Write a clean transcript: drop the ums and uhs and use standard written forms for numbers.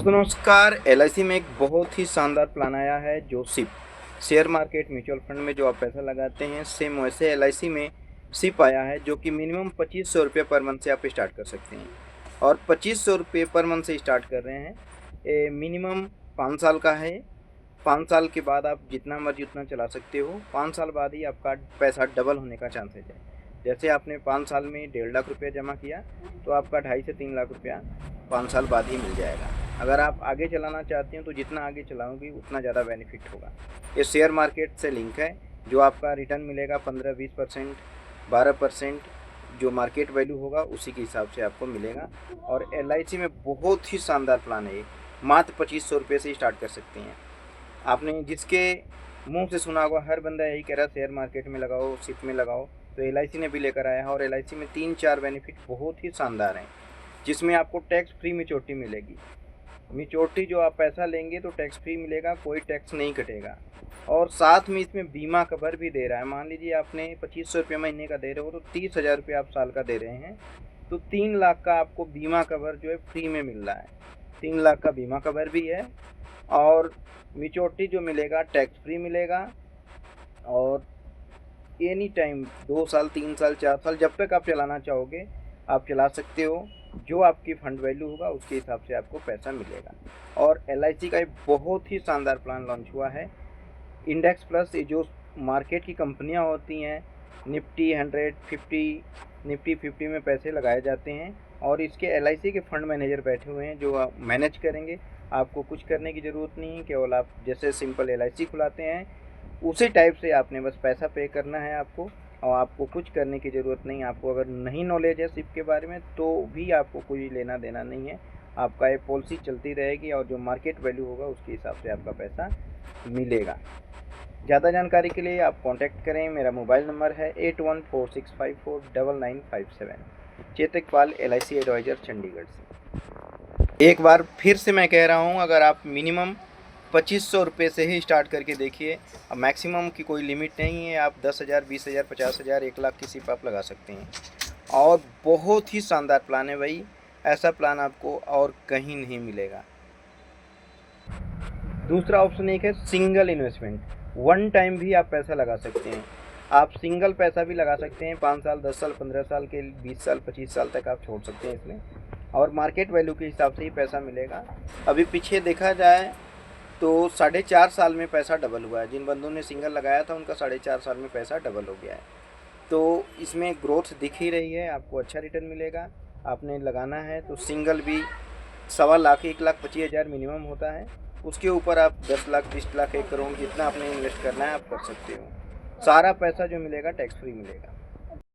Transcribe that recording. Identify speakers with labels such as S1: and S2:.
S1: दोस्तों नमस्कार। एलआईसी में एक बहुत ही शानदार प्लान आया है जो SIP share market mutual fund में जो आप पैसा लगाते हैं सेम वैसे एलआईसी में सिप आया है जो कि मिनिमम 2500 रुपये पर मंथ से आप स्टार्ट कर सकते हैं। और 2500 रुपये पर मंथ से स्टार्ट कर रहे हैं। ये मिनिमम 5 साल का है। 5 साल के बाद आप जितना मर्जी उतना चला सकते हो। 5 साल बाद ही आपका पैसा डबल होने का चांसेज है। जैसे आपने 5 साल में 1.5 लाख रुपया जमा किया तो आपका 2.5 से 3 लाख रुपया 5 साल बाद ही मिल जाएगा। अगर आप आगे चलाना चाहते हैं तो जितना आगे चलाओगे उतना ज़्यादा बेनिफिट होगा। ये शेयर मार्केट से लिंक है जो आपका रिटर्न मिलेगा 15-20%, 12% जो मार्केट वैल्यू होगा उसी के हिसाब से आपको मिलेगा। और एलआईसी में बहुत ही शानदार प्लान है ये। मात्र 2500 रुपये से स्टार्ट कर सकते हैं। आपने जिसके मुंह से सुना होगा हर बंदा यही कह रहा है शेयर मार्केट में लगाओ, सिप में लगाओ, तो एलआईसी ने भी लेकर आया है। और एलआईसी में 3-4 बेनिफिट बहुत ही शानदार हैं जिसमें आपको टैक्स फ्री मैच्योरिटी मिलेगी। मैच्योरिटी जो आप पैसा लेंगे तो टैक्स फ्री मिलेगा, कोई टैक्स नहीं कटेगा। और साथ में इसमें बीमा कवर भी दे रहा है। मान लीजिए आपने 2500 रुपये महीने का दे रहे हो तो 30,000 रुपये आप साल का दे रहे हैं तो 3 लाख का आपको बीमा कवर जो है फ्री में मिल रहा है। 3 लाख का बीमा कवर भी है और मैच्योरिटी जो मिलेगा टैक्स फ्री मिलेगा। और एनी टाइम 2 साल 3 साल 4 साल जब तक आप चलाना चाहोगे आप चला सकते हो। जो आपकी फंड वैल्यू होगा उसके हिसाब से आपको पैसा मिलेगा। और एलआईसी का एक बहुत ही शानदार प्लान लॉन्च हुआ है। इंडेक्स प्लस ये जो मार्केट की कंपनियां होती हैं निफ्टी 150, निफ्टी 50 में पैसे लगाए जाते हैं और इसके एलआईसी के फंड मैनेजर बैठे हुए हैं जो मैनेज करेंगे। आपको कुछ करने की ज़रूरत नहीं है, केवल आप जैसे सिंपल एलआईसी खुलाते हैं उसी टाइप से आपने बस पैसा पे करना है आपको। और आपको कुछ करने की ज़रूरत नहीं। आपको अगर नहीं नॉलेज है सिप के बारे में तो भी आपको कोई लेना देना नहीं है। आपका ये पॉलिसी चलती रहेगी और जो मार्केट वैल्यू होगा उसके हिसाब से आपका पैसा मिलेगा। ज़्यादा जानकारी के लिए आप कांटेक्ट करें। मेरा मोबाइल नंबर है 8146549957। चेतक पाल एलआईसी एडवाइज़र चंडीगढ़ से। एक बार फिर से मैं कह रहा हूँ, अगर आप मिनिमम 2500 रुपये से ही स्टार्ट करके देखिए। अब मैक्सिमम की कोई लिमिट नहीं है। आप 10,000, 20,000, 50,000, 1 लाख की सिप आप लगा सकते हैं। और बहुत ही शानदार प्लान है भाई। ऐसा प्लान आपको और कहीं नहीं मिलेगा। दूसरा ऑप्शन एक है सिंगल इन्वेस्टमेंट। वन टाइम भी आप पैसा लगा सकते हैं। आप सिंगल पैसा भी लगा सकते हैं। 5 साल, 10 साल, 15 साल के 20 साल, 25 साल तक आप छोड़ सकते हैं इसमें। और मार्केट वैल्यू के हिसाब से ही पैसा मिलेगा। अभी पीछे देखा जाए तो 4.5 साल में पैसा डबल हुआ है। जिन बंदों ने सिंगल लगाया था उनका 4.5 साल में पैसा डबल हो गया है। तो इसमें ग्रोथ दिख ही रही है। आपको अच्छा रिटर्न मिलेगा। आपने लगाना है तो सिंगल भी 1.25 लाख, 1,25,000 मिनिमम होता है। उसके ऊपर आप 10 लाख, 20 लाख, 1 करोड़ जितना आपने इन्वेस्ट करना है आप कर सकते हो। सारा पैसा जो मिलेगा टैक्स फ्री मिलेगा।